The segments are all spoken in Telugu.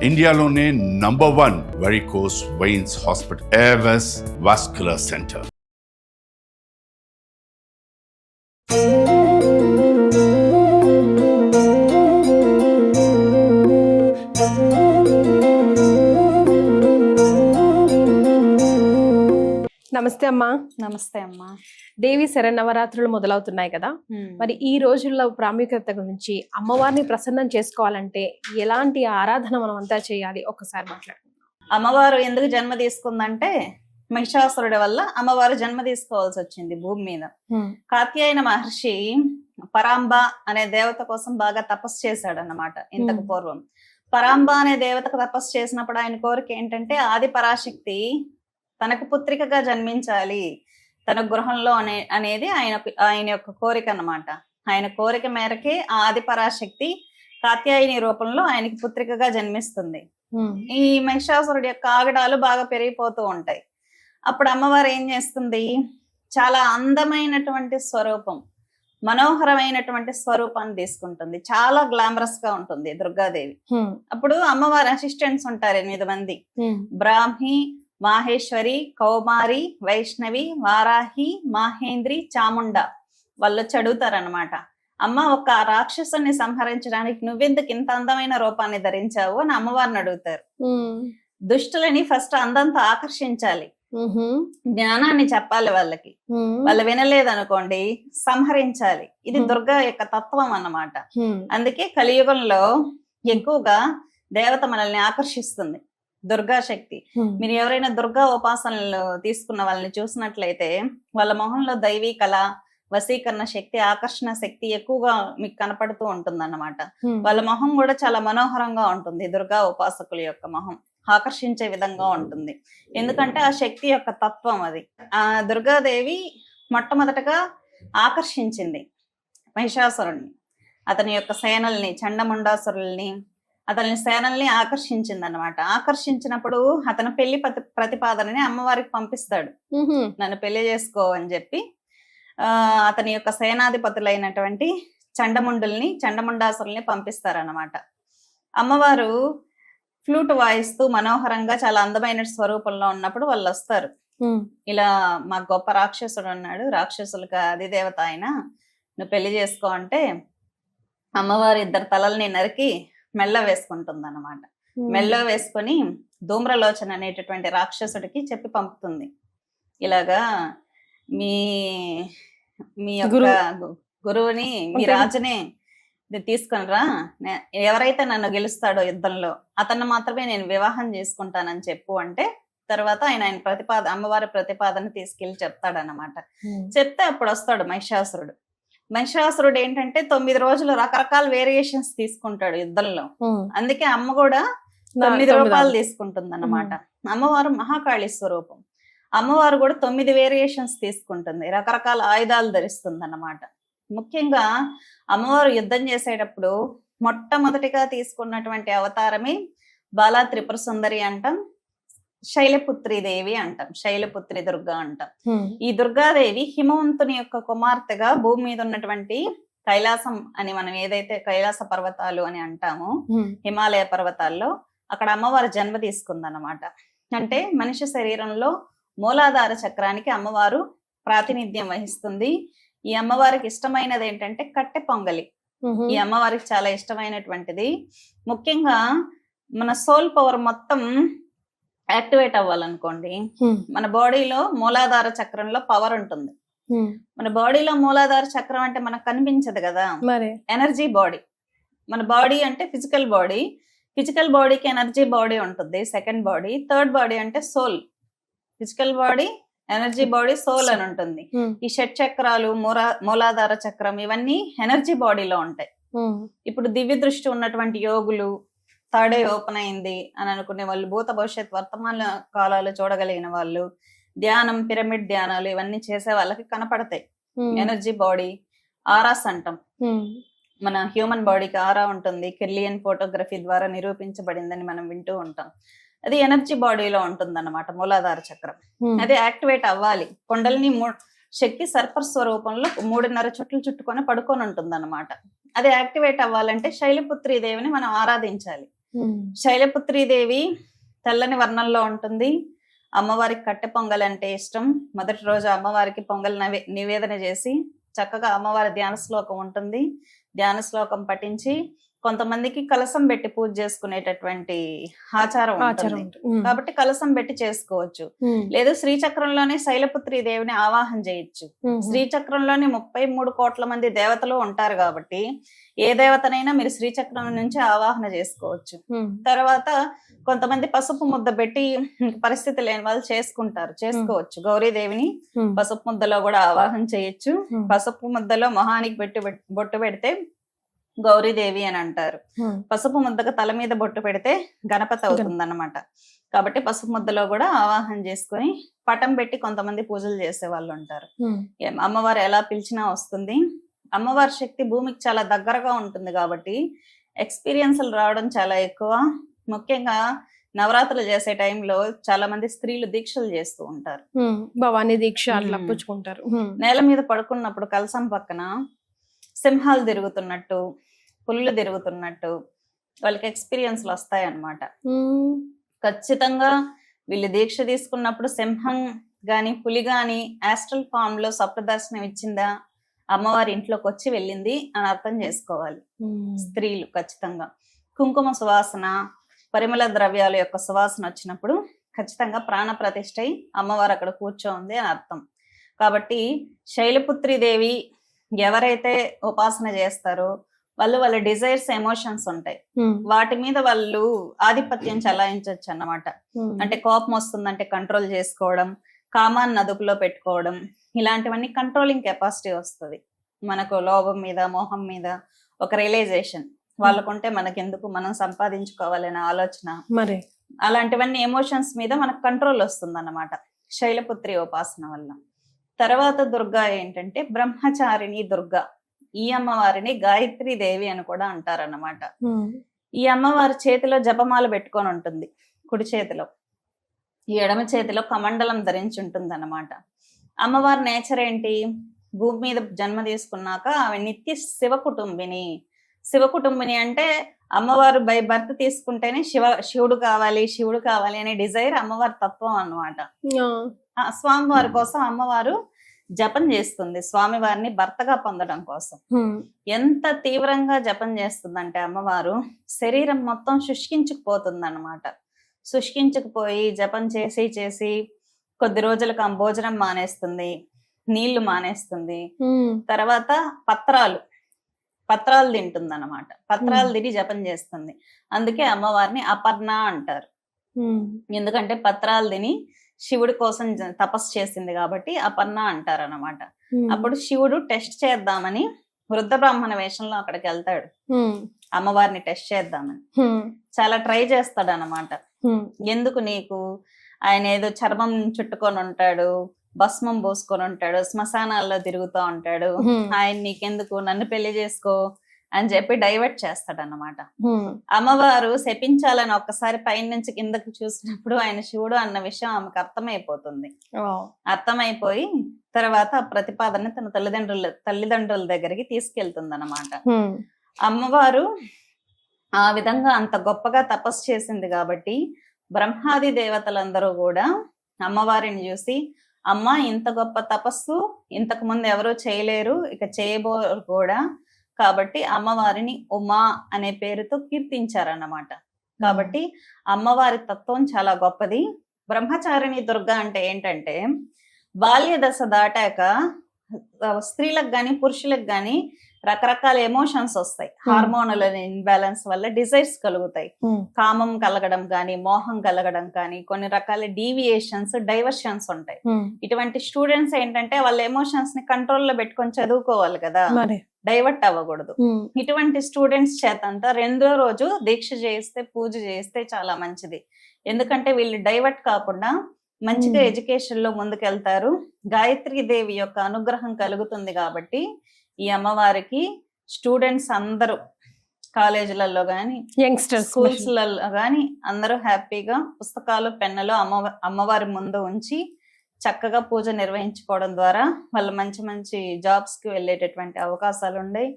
ఇండియాలోనే #1 varicose veins hospital Avis vascular centre. నమస్తే అమ్మా. నమస్తే అమ్మా. దేవి శరన్నవరాత్రులు మొదలవుతున్నాయి కదా, మరి ఈ రోజుల్లో ప్రాముఖ్యత గురించి, అమ్మవారిని ప్రసన్నం చేసుకోవాలంటే ఎలాంటి ఆరాధన మనం అంతా చేయాలి ఒకసారి మాట్లాడుకుందాం. అమ్మవారు ఎందుకు జన్మ తీసుకుందంటే మహిషాసురుడి వల్ల అమ్మవారు జన్మ తీసుకోవాల్సి వచ్చింది భూమి మీద. కాత్యాయన మహర్షి పరాంబ అనే దేవత కోసం బాగా తపస్సు చేశాడు అన్నమాట. ఇంతకు పూర్వం పరాంబ అనే దేవతకు తపస్సు చేసినప్పుడు ఆయన కోరిక ఏంటంటే ఆది పరాశక్తి తనకు పుత్రికగా జన్మించాలి తన గృహంలో అనేది ఆయన యొక్క కోరిక అన్నమాట. ఆయన కోరిక మేరకే ఆది పరాశక్తి కాత్యాయని రూపంలో ఆయనకి పుత్రికగా జన్మిస్తుంది. ఈ మహిషాసురుడి యొక్క ఆగడాలు బాగా పెరిగిపోతూ ఉంటాయి. అప్పుడు అమ్మవారు ఏం చేస్తుంది, చాలా అందమైనటువంటి స్వరూపం, మనోహరమైనటువంటి స్వరూపాన్ని తీసుకుంటుంది. చాలా గ్లామరస్ గా ఉంటుంది దుర్గాదేవి. అప్పుడు అమ్మవారి అసిస్టెంట్స్ ఉంటారు 8 మంది. బ్రాహ్మి, మాహేశ్వరి, కౌమారి, వైష్ణవి, వారాహి, మాహేంద్రి, చాముండ. వాళ్ళు చదువుతారనమాట. అమ్మ, ఒక రాక్షసుని సంహరించడానికి నువ్వెందుకు ఇంత అందమైన రూపాన్ని ధరించావు అని అమ్మవారిని అడుగుతారు. దుష్టులని ఫస్ట్ అందంతో ఆకర్షించాలి, జ్ఞానాన్ని చెప్పాలి వాళ్ళకి. వాళ్ళు వినలేదనుకోండి సంహరించాలి. ఇది దుర్గా యొక్క తత్వం అన్నమాట. అందుకే కలియుగంలో ఎక్కువగా దేవత మనల్ని ఆకర్షిస్తుంది, దుర్గా శక్తి. మీరు ఎవరైనా దుర్గా ఉపాసనలు తీసుకున్న వాళ్ళని చూసినట్లయితే వాళ్ళ మొహంలో దైవీ కళ, వశీకరణ శక్తి, ఆకర్షణ శక్తి ఎక్కువగా మీకు కనపడుతూ ఉంటుంది అన్నమాట. వాళ్ళ మొహం కూడా చాలా మనోహరంగా ఉంటుంది. దుర్గా ఉపాసకుల యొక్క మొహం ఆకర్షించే విధంగా ఉంటుంది. ఎందుకంటే ఆ శక్తి యొక్క తత్వం అది. ఆ దుర్గాదేవి మొట్టమొదటగా ఆకర్షించింది మహిషాసురుణ్ణి, అతని యొక్క సేనల్ని, చండముండాసురుల్ని, అతని సేనల్ని ఆకర్షించింది అనమాట. ఆకర్షించినప్పుడు అతను పెళ్లి ప్రతిపాదనని అమ్మవారికి పంపిస్తాడు. నన్ను పెళ్లి చేసుకో అని చెప్పి అతని యొక్క సేనాధిపతులైనటువంటి చండముండాసురుల్ని పంపిస్తారనమాట. అమ్మవారు ఫ్లూట్ వాయిస్తూ మనోహరంగా చాలా అందమైన స్వరూపంలో ఉన్నప్పుడు వాళ్ళు వస్తారు. ఇలా మా గొప్ప రాక్షసుడు ఉన్నాడు, రాక్షసులకు అధిదేవత ఆయన, నువ్వు పెళ్లి చేసుకో అంటే అమ్మవారు 2 తలల్ని నరికి మెల్ల వేసుకుంటుంది అన్నమాట. మెల్ల వేసుకొని ధూమ్రలోచన అనేటటువంటి రాక్షసుడికి చెప్పి పంపుతుంది. ఇలాగా మీ యొక్క గురువుని, మీ రాజుని తీసుకొని రా, ఎవరైతే నన్ను గెలుస్తాడో యుద్ధంలో అతన్ని మాత్రమే నేను వివాహం చేసుకుంటానని చెప్పు అంటే తర్వాత ఆయన అమ్మవారి ప్రతిపాదన తీసుకెళ్లి చెప్తాడనమాట. చెప్తే అప్పుడు వస్తాడు మహిషాసురుడు. మహిషాసురుడు ఏంటంటే 9 రోజులు రకరకాల వేరియేషన్స్ తీసుకుంటాడు యుద్ధంలో. అందుకే అమ్మ కూడా 9 రూపాయలు తీసుకుంటుంది అన్నమాట. అమ్మవారు మహాకాళి స్వరూపం. అమ్మవారు కూడా 9 వేరియేషన్స్ తీసుకుంటుంది, రకరకాల ఆయుధాలు ధరిస్తుంది అన్నమాట. ముఖ్యంగా అమ్మవారు యుద్ధం చేసేటప్పుడు మొట్టమొదటిగా తీసుకున్నటువంటి అవతారమే బాలా త్రిపుర సుందరి అంటాం, శైలపుత్రి దేవి అంటాం, శైలపుత్రి దుర్గా అంటాం. ఈ దుర్గాదేవి హిమవంతుని యొక్క కుమార్తెగా భూమి మీద ఉన్నటువంటి కైలాసం అని మనం ఏదైతే కైలాస పర్వతాలు అని అంటామో, హిమాలయ పర్వతాల్లో అక్కడ అమ్మవారు జన్మ తీసుకుందన్నమాట. అంటే మనిషి శరీరంలో మూలాధార చక్రానికి అమ్మవారు ప్రాతినిధ్యం వహిస్తుంది. ఈ అమ్మవారికి ఇష్టమైనది ఏంటంటే కట్టె పొంగలి. ఈ అమ్మవారికి చాలా ఇష్టమైనటువంటిది. ముఖ్యంగా మన సోల్ పవర్ మొత్తం యాక్టివేట్ అవ్వాలనుకోండి, మన బాడీలో మూలాధార చక్రంలో పవర్ ఉంటుంది. మన బాడీలో మూలాధార చక్రం అంటే మనకు కనిపించదు కదా, ఎనర్జీ బాడీ. మన బాడీ అంటే ఫిజికల్ బాడీ, ఫిజికల్ బాడీకి ఎనర్జీ బాడీ ఉంటుంది. సెకండ్ బాడీ, థర్డ్ బాడీ అంటే soul. Physical body, energy body, soul అని ఉంటుంది. ఈ షట్ చక్రాలు, మూలాధార చక్రం ఇవన్నీ ఎనర్జీ బాడీలో ఉంటాయి. ఇప్పుడు దివ్య దృష్టి ఉన్నటువంటి యోగులు, థర్డ్ ఐ ఓపెన్ అయింది అని అనుకునే వాళ్ళు, భూత భవిష్యత్ వర్తమాన కాలాలు చూడగలిగిన వాళ్ళు, ధ్యానం, పిరమిడ్ ధ్యానాలు ఇవన్నీ చేసే వాళ్ళకి కనపడతాయి ఎనర్జీ బాడీ. ఆరాస్ అంటాం, మన హ్యూమన్ బాడీకి ఆరా ఉంటుంది, కెర్లియన్ ఫోటోగ్రఫీ ద్వారా నిరూపించబడిందని మనం వింటూ ఉంటాం. అది ఎనర్జీ బాడీలో ఉంటుంది అన్నమాట, మూలాధార చక్రం. అది యాక్టివేట్ అవ్వాలి. కొండల్ని శక్తి సర్పర్ స్వరూపంలో 3.5 చుట్లు చుట్టుకొని పడుకొని ఉంటుంది అన్నమాట. అది యాక్టివేట్ అవ్వాలంటే శైలపుత్రి దేవిని మనం ఆరాధించాలి. శైలపుత్రీదేవి తెల్లని వర్ణంలో ఉంటుంది. అమ్మవారికి కట్టె పొంగల్ అంటే ఇష్టం. మొదటి రోజు అమ్మవారికి పొంగల్ నివేదన చేసి చక్కగా అమ్మవారి ధ్యాన శ్లోకం ఉంటుంది. ధ్యాన శ్లోకం పఠించి కొంతమందికి కలసం పెట్టి పూజ చేసుకునేటటువంటి ఆచారం ఉంటుంది. కాబట్టి కలసం పెట్టి చేసుకోవచ్చు. లేదు శ్రీచక్రంలోనే శైలపుత్రి దేవిని ఆవాహన చేయొచ్చు. శ్రీచక్రంలోనే 33 కోట్ల మంది దేవతలు ఉంటారు కాబట్టి ఏ దేవతనైనా మీరు శ్రీచక్రం నుంచి ఆవాహన చేసుకోవచ్చు. తర్వాత కొంతమంది పసుపు ముద్ద పెట్టి పరిస్థితి లేని వాళ్ళు చేసుకోవచ్చు. గౌరీదేవిని పసుపు ముద్దలో కూడా ఆవాహన చేయొచ్చు. పసుపు ముద్దలో మొహానికి బొట్టు పెడితే గౌరీదేవి అని అంటారు. పసుపు ముద్దకు తల మీద బొట్టు పెడితే గణపతి అవుతుంది అన్నమాట. కాబట్టి పసుపు ముద్దలో కూడా ఆవాహన చేసుకుని పటం పెట్టి కొంతమంది పూజలు చేసే వాళ్ళు ఉంటారు. అమ్మవారు ఎలా పిలిచినా వస్తుంది. అమ్మవారి శక్తి భూమికి చాలా దగ్గరగా ఉంటుంది కాబట్టి ఎక్స్పీరియన్స్లు రావడం చాలా ఎక్కువ. ముఖ్యంగా నవరాత్రులు చేసే టైంలో చాలా మంది స్త్రీలు దీక్షలు చేస్తూ ఉంటారు. భవానీ దీక్ష అట్లా పుచ్చుకుంటారు. నేల మీద పడుకున్నప్పుడు కలసం పక్కన సింహాలు తిరుగుతున్నట్టు, పులులు తిరుగుతున్నట్టు వాళ్ళకి ఎక్స్పీరియన్స్లు వస్తాయి అన్నమాట. ఖచ్చితంగా వీళ్ళు దీక్ష తీసుకున్నప్పుడు సింహం గాని పులి గాని ఆస్ట్రల్ ఫామ్ లో సప్రదర్శనం ఇచ్చిందా, అమ్మవారి ఇంట్లోకి వచ్చి వెళ్ళింది అని అర్థం చేసుకోవాలి స్త్రీలు. ఖచ్చితంగా కుంకుమ సువాసన, పరిమళ ద్రవ్యాల యొక్క సువాసన వచ్చినప్పుడు ఖచ్చితంగా ప్రాణ ప్రతిష్ఠ అయి అమ్మవారు అక్కడ కూర్చోంది అని అర్థం. కాబట్టి శైలపుత్రి దేవి ఎవరైతే ఉపాసన చేస్తారో వాళ్ళ డిజైర్స్, ఎమోషన్స్ ఉంటాయి. వాటి మీద వాళ్ళు ఆధిపత్యం చలాయించవచ్చు అన్నమాట. అంటే కోపం వస్తుందంటే కంట్రోల్ చేసుకోవడం, కామాన్ని అదుపులో పెట్టుకోవడం, ఇలాంటివన్నీ కంట్రోలింగ్ కెపాసిటీ వస్తుంది మనకు. లోభం మీద, మోహం మీద ఒక రియలైజేషన్ వాళ్ళకుంటే మనకెందుకు, మనం సంపాదించుకోవాలనే ఆలోచన, మరి అలాంటివన్నీ ఎమోషన్స్ మీద మనకు కంట్రోల్ వస్తుంది అన్నమాట శైలపుత్రి ఉపాసన వల్ల. తర్వాత దుర్గా ఏంటంటే బ్రహ్మచారిణి దుర్గా. ఈ అమ్మవారిని గాయత్రి దేవి అని కూడా అంటారన్నమాట. ఈ అమ్మవారి చేతిలో జపమాల పెట్టుకొని ఉంటుంది కుడి చేతిలో, ఈ ఎడమ చేతిలో కమండలం ధరించి ఉంటుంది అన్నమాట. అమ్మవారి నేచర్ ఏంటి? భూమి మీద జన్మ తీసుకున్నాక ఆమె నిత్య శివ కుటుంబిని అంటే అమ్మవారు బై బర్త్ తీసుకుంటేనే శివుడు కావాలి అనే డిజైర్ అమ్మవారి తత్వం అన్నమాట. స్వామివారి కోసం అమ్మవారు జపం చేస్తుంది, స్వామివారిని భర్తగా పొందడం కోసం. ఎంత తీవ్రంగా జపం చేస్తుందంటే అమ్మవారు శరీరం మొత్తం శుష్కించుకుపోతుంది అన్నమాట. శుష్కించుకుపోయి జపం చేసి కొద్ది రోజులకు ఆ భోజనం మానేస్తుంది, నీళ్లు మానేస్తుంది. తర్వాత పత్రాలు తింటుంది అన్నమాట. పత్రాలు తిని జపం చేస్తుంది. అందుకే అమ్మవారిని అపర్ణ అంటారు. ఎందుకంటే పత్రాలు తిని శివుడి కోసం తపస్సు చేసింది కాబట్టి అపర్ణ అంటారు అన్నమాట. అప్పుడు శివుడు టెస్ట్ చేద్దామని వృద్ధ బ్రాహ్మణ వేషంలో అక్కడికి వెళ్తాడు, అమ్మవారిని టెస్ట్ చేద్దామని. చాలా ట్రై చేస్తాడు అన్నమాట. ఎందుకు నీకు, ఆయన ఏదో చర్మం చుట్టుకొని ఉంటాడు, భస్మం పోసుకొని ఉంటాడు, శ్మశానాల్లో తిరుగుతూ ఉంటాడు, ఆయన నీకెందుకు, నన్ను పెళ్లి చేసుకో అని చెప్పి డైవర్ట్ చేస్తాడు అన్నమాట. అమ్మవారు శపించాలని ఒక్కసారి పైన నుంచి కిందకి చూసినప్పుడు ఆయన శివుడు అన్న విషయం ఆమెకు అర్థమైపోతుంది. అర్థమైపోయి తర్వాత ప్రతిపాదన తన తల్లిదండ్రుల దగ్గరికి తీసుకెళ్తుంది అన్నమాట. అమ్మవారు ఆ విధంగా అంత గొప్పగా తపస్సు చేసింది కాబట్టి బ్రహ్మాది దేవతలందరూ కూడా అమ్మవారిని చూసి, అమ్మ ఇంత గొప్ప తపస్సు ఇంతకు ముందు ఎవరూ చేయలేరు, ఇక చేయబోరు కూడా, కాబట్టి అమ్మవారిని ఉమా అనే పేరుతో కీర్తించారన్నమాట. కాబట్టి అమ్మవారి తత్వం చాలా గొప్పది. బ్రహ్మచారిణి దుర్గా అంటే ఏంటంటే బాల్య దశ దాటాక స్త్రీలకు గాని పురుషులకు గాని రకరకాల ఎమోషన్స్ వస్తాయి. హార్మోనల్ ఇన్బ్యాలెన్స్ వల్ల డిజైర్స్ కలుగుతాయి. కామం కలగడం కానీ, మోహం కలగడం కానీ, కొన్ని రకాల డీవియేషన్స్, డైవర్షన్స్ ఉంటాయి. ఇటువంటి స్టూడెంట్స్ ఏంటంటే వాళ్ళ ఎమోషన్స్ ని కంట్రోల్లో పెట్టుకొని చదువుకోవాలి కదా, డైవర్ట్ అవ్వకూడదు. ఇటువంటి స్టూడెంట్స్ చేతంతా 2వ రోజు దీక్ష చేయిస్తే, పూజ చేయిస్తే చాలా మంచిది. ఎందుకంటే వీళ్ళు డైవర్ట్ కాకుండా మంచిగా ఎడ్యుకేషన్ లో ముందుకెళ్తారు. గాయత్రి దేవి యొక్క అనుగ్రహం కలుగుతుంది కాబట్టి ఈ అమ్మవారికి స్టూడెంట్స్ అందరూ కాలేజీలలో గాని, యంగ్స్టర్స్ స్కూల్స్లలో గాని అందరూ హ్యాపీగా పుస్తకాలు, పెన్నులు అమ్మవారి ముందు ఉంచి చక్కగా పూజ నిర్వహించుకోవడం ద్వారా వాళ్ళు మంచి మంచి జాబ్స్ కి వెళ్ళేటటువంటి అవకాశాలు ఉన్నాయి.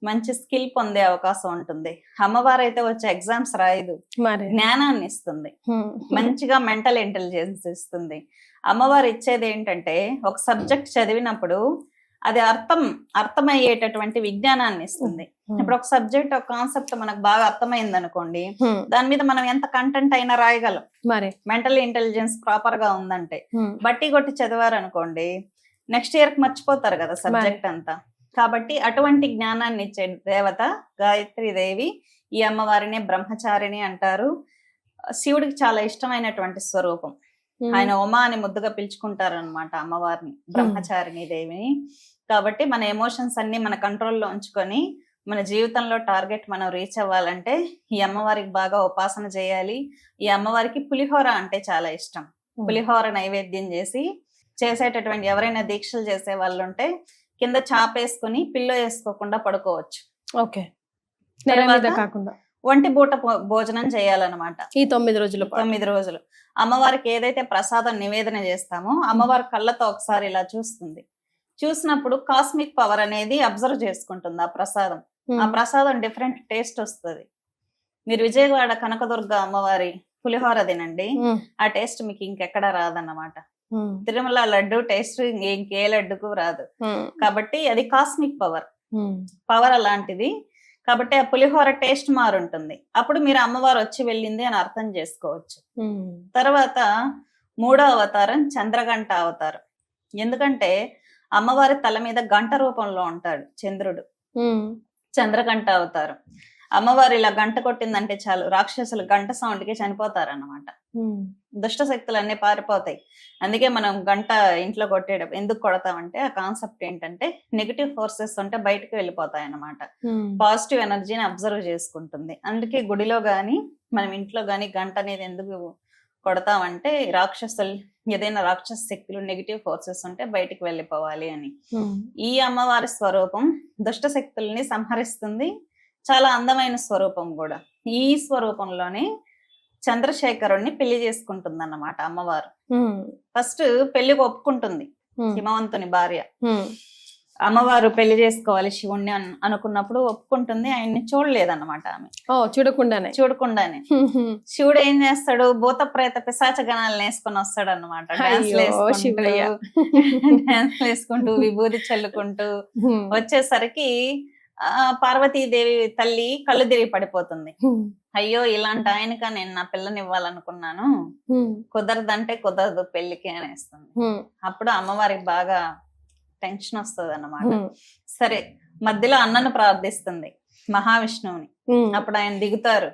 మంచి స్కిల్ పొందే అవకాశం ఉంటుంది. అమ్మవారు అయితే వచ్చే ఎగ్జామ్స్ రాయదు, మరి జ్ఞానాన్ని ఇస్తుంది, మంచిగా మెంటల్ ఇంటెలిజెన్స్ ఇస్తుంది. అమ్మవారు ఇచ్చేది ఏంటంటే ఒక సబ్జెక్ట్ చదివినప్పుడు అది అర్థమయ్యేటటువంటి విజ్ఞానాన్ని ఇస్తుంది. ఇప్పుడు ఒక సబ్జెక్ట్ ఒక కాన్సెప్ట్ మనకు బాగా అర్థమైంది అనుకోండి, దాని మీద మనం ఎంత కంటెంట్ అయినా రాయగలం, మరి మెంటల్ ఇంటెలిజెన్స్ ప్రాపర్ గా ఉందంటే. బట్టి కొట్టి చదివారు అనుకోండి, నెక్స్ట్ ఇయర్ కి మర్చిపోతారు కదా సబ్జెక్ట్ అంతా. కాబట్టి అటువంటి జ్ఞానాన్ని ఇచ్చే దేవత గాయత్రి దేవి. ఈ అమ్మవారిని బ్రహ్మచారిణి అంటారు. శివుడికి చాలా ఇష్టమైనటువంటి స్వరూపం. ఆయన ఉమా అని ముద్దుగా పిలుచుకుంటారు అనమాట అమ్మవారిని, బ్రహ్మచారిణి దేవిని. కాబట్టి మన ఎమోషన్స్ అన్ని మన కంట్రోల్లో ఉంచుకొని మన జీవితంలో టార్గెట్ మనం రీచ్ అవ్వాలంటే ఈ అమ్మవారికి బాగా ఉపాసన చేయాలి. ఈ అమ్మవారికి పులిహోర అంటే చాలా ఇష్టం. పులిహోర నైవేద్యం చేసేటటువంటి ఎవరైనా దీక్షలు చేసే వాళ్ళు ఉంటే కింద చాపేసుకుని పిల్లో వేసుకోకుండా పడుకోవచ్చు. ఓకే, కాకుండా ఒంటి పూట భోజనం చేయాలన్నమాట ఈ 9 రోజులు. 9 రోజులు అమ్మవారికి ఏదైతే ప్రసాదం నివేదన చేస్తామో అమ్మవారి కళ్ళతో ఒకసారి ఇలా చూస్తుంది. చూసినప్పుడు కాస్మిక్ పవర్ అనేది అబ్జర్వ్ చేసుకుంటుంది ఆ ప్రసాదం డిఫరెంట్ టేస్ట్ వస్తుంది. మీరు విజయవాడ కనకదుర్గ అమ్మవారి పులిహోర తినండి, ఆ టేస్ట్ మీకు ఇంకెక్కడ రాదన్నమాట. తిరుమల లడ్డు టేస్ట్ ఇంకే లడ్డుకు రాదు. కాబట్టి అది కాస్మిక్ పవర్ అలాంటిది. కాబట్టి ఆ పులిహోర టేస్ట్ మారుంటుంది. అప్పుడు మీరు అమ్మవారు వచ్చి వెళ్ళింది అని అర్థం చేసుకోవచ్చు. తర్వాత 3వ అవతారం చంద్రగంట అవతారం. ఎందుకంటే అమ్మవారి తల మీద గంట రూపంలో ఉంటాడు చంద్రుడు. చంద్రగంట అవతారం. అమ్మవారు ఇలా గంట కొట్టిందంటే చాలు, రాక్షసులు గంట సౌండ్ కి చనిపోతారన్నమాట. దుష్ట శక్తులన్నీ పారిపోతాయి. అందుకే మనం గంట ఇంట్లో కొట్టేటప్పుడు ఎందుకు కొడతామంటే ఆ కాన్సెప్ట్ ఏంటంటే నెగిటివ్ ఫోర్సెస్ ఉంటే బయటకు వెళ్ళిపోతాయి అన్నమాట. పాజిటివ్ ఎనర్జీని అబ్జర్వ్ చేసుకుంటుంది. అందుకే గుడిలో గాని మనం ఇంట్లో గాని గంట అనేది ఎందుకు కొడతామంటే రాక్షసులు, ఏదైనా రాక్షస శక్తులు నెగిటివ్ ఫోర్సెస్ ఉంటే బయటకు వెళ్ళిపోవాలి అని. ఈ అమ్మవారి స్వరూపం దుష్ట శక్తుల్ని సంహరిస్తుంది. చాలా అందమైన స్వరూపం కూడా. ఈ స్వరూపంలోనే చంద్రశేఖరుణ్ణి పెళ్లి చేసుకుంటుంది అన్నమాట అమ్మవారు. ఫస్ట్ పెళ్లికి ఒప్పుకుంటుంది హిమవంతుని భార్య. అమ్మవారు పెళ్లి చేసుకోవాలి శివుణ్ణి అనుకున్నప్పుడు ఒప్పుకుంటుంది. ఆయన్ని చూడలేదన్నమాట ఆమె, చూడకుండానే. శివుడు ఏం చేస్తాడు, భూత ప్రేత పిశాచ గణాలను వేసుకొని వస్తాడు అనమాట. డాన్స్ వేసుకుంటూ విభూతి చల్లుకుంటూ వచ్చేసరికి పార్వతీదేవి తల్లి కళ్ళు తిరిగి పడిపోతుంది. అయ్యో, ఇలాంటి ఆయనక నేను నా పిల్లని ఇవ్వాలనుకున్నాను, కుదరదంటే కుదరదు పెళ్లికి అనేస్తుంది. అప్పుడు అమ్మవారికి బాగా టెన్షన్ వస్తుంది అన్నమాట. సరే, మధ్యలో అన్నను ప్రార్థిస్తుంది, మహావిష్ణువుని. అప్పుడు ఆయన దిగుతారు.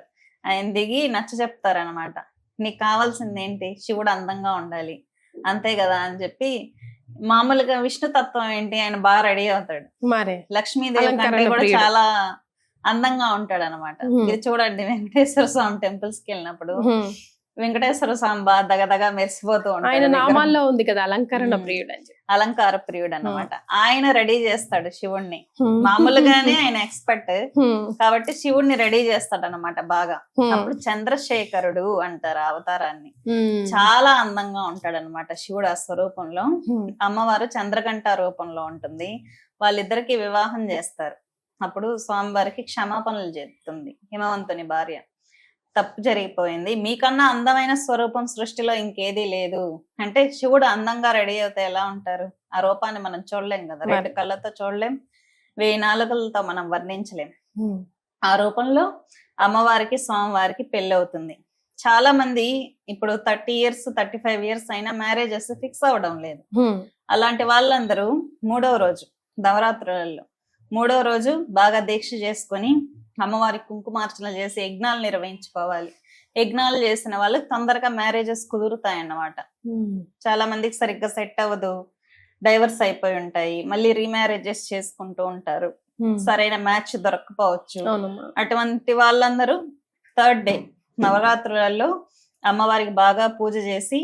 ఆయన దిగి నచ్చ చెప్తారు అనమాట. నీకు కావాల్సింది ఏంటి, శివుడు అందంగా ఉండాలి అంతే కదా అని చెప్పి. మామూలుగా విష్ణు తత్వం ఏంటి, ఆయన బాగా రెడీ అవుతాడు. లక్ష్మీదేవి కంటే కూడా చాలా అందంగా ఉంటాడు అనమాట. ఇది చూడండి, వెంకటేశ్వర స్వామి టెంపుల్స్ కి వెళ్ళినప్పుడు వెంకటేశ్వర స్వామి బాగా దగదగా మెరిసిపోతూ ఉంటాడు. నామాల్లో ఉంది కదా అలంకరణ ప్రియుడు అని. అలంకార ప్రియుడు అన్నమాట. ఆయన రెడీ చేస్తాడు శివుణ్ణి. మామూలుగానే ఆయన ఎక్స్పర్ట్ కాబట్టి శివుణ్ణి రెడీ చేస్తాడు అనమాట బాగా. అప్పుడు చంద్రశేఖరుడు అంటారు అవతారాన్ని. చాలా అందంగా ఉంటాడు అనమాట శివుడు ఆ స్వరూపంలో. అమ్మవారు చంద్రగంట రూపంలో ఉంటుంది. వాళ్ళిద్దరికి వివాహం చేస్తారు. అప్పుడు స్వామివారికి క్షమాపణలు చెప్తుంది హిమవంతుని భార్య. తప్పు జరిగిపోయింది, మీకన్నా అందమైన స్వరూపం సృష్టిలో ఇంకేదీ లేదు అంటే. శివుడు అందంగా రెడీ అవుతే ఎలా ఉంటారు, ఆ రూపాన్ని మనం చూడలేం కదా, 2 కళ్ళతో చూడలేం, 1000 నాలుకలతో మనం వర్ణించలేం. ఆ రూపంలో అమ్మవారికి స్వామివారికి పెళ్లి అవుతుంది. చాలా మంది ఇప్పుడు 30 years 35 years అయినా మ్యారేజెస్ ఫిక్స్ అవడం లేదు. అలాంటి వాళ్ళందరూ 3వ రోజు నవరాత్రులలో 3వ రోజు బాగా దీక్ష చేసుకొని అమ్మవారికి కుంకుమార్చన చేసి యజ్ఞాలు నిర్వహించుకోవాలి. యజ్ఞాలు చేసిన వాళ్ళకి తొందరగా మ్యారేజెస్ కుదురుతాయన్నమాట. చాలా మందికి సరిగ్గా సెట్ అవ్వదు, డైవర్స్ అయిపోయి ఉంటాయి, మళ్ళీ రీమ్యారేజెస్ చేసుకుంటూ ఉంటారు, సరైన మ్యాచ్ దొరకపోవచ్చు. అటువంటి వాళ్ళందరూ 3rd day నవరాత్రులలో అమ్మవారికి బాగా పూజ చేసి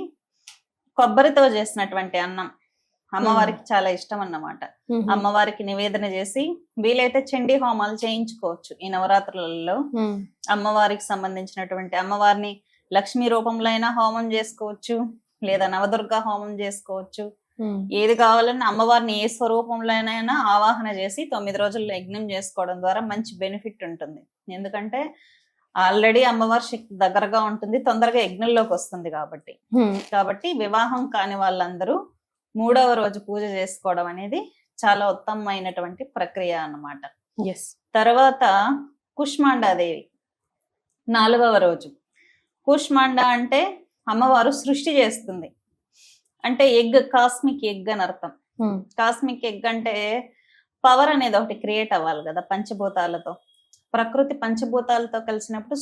కొబ్బరితో చేసినటువంటి అన్నం అమ్మవారికి చాలా ఇష్టం అన్నమాట. అమ్మవారికి నివేదన చేసి వీలైతే చండీ హోమాలు చేయించుకోవచ్చు ఈ నవరాత్రులలో. అమ్మవారికి సంబంధించినటువంటి అమ్మవారిని లక్ష్మీ రూపంలో అయినా హోమం చేసుకోవచ్చు, లేదా నవదుర్గా హోమం చేసుకోవచ్చు, ఏది కావాలన్నా అమ్మవారిని ఏ స్వరూపంలోనైనా ఆవాహన చేసి 9 రోజుల్లో యజ్ఞం చేసుకోవడం ద్వారా మంచి బెనిఫిట్ ఉంటుంది. ఎందుకంటే ఆల్రెడీ అమ్మవారి శక్తి దగ్గరగా ఉంటుంది, తొందరగా యజ్ఞంలోకి వస్తుంది కాబట్టి వివాహం కాని వాళ్ళందరూ 3వ రోజు పూజ చేసుకోవడం అనేది చాలా ఉత్తమమైనటువంటి ప్రక్రియ అన్నమాట. తర్వాత కుష్మాండాదేవి 4వ రోజు. కూష్మాండ అంటే అమ్మవారు సృష్టి చేస్తుంది, అంటే ఎగ్, కాస్మిక్ ఎగ్ అని అర్థం. కాస్మిక్ ఎగ్ అంటే పవర్ అనేది ఒకటి క్రియేట్ అవ్వాలి కదా పంచభూతాలతో. ప్రకృతి పంచభూతాలతో కలిసినప్పుడు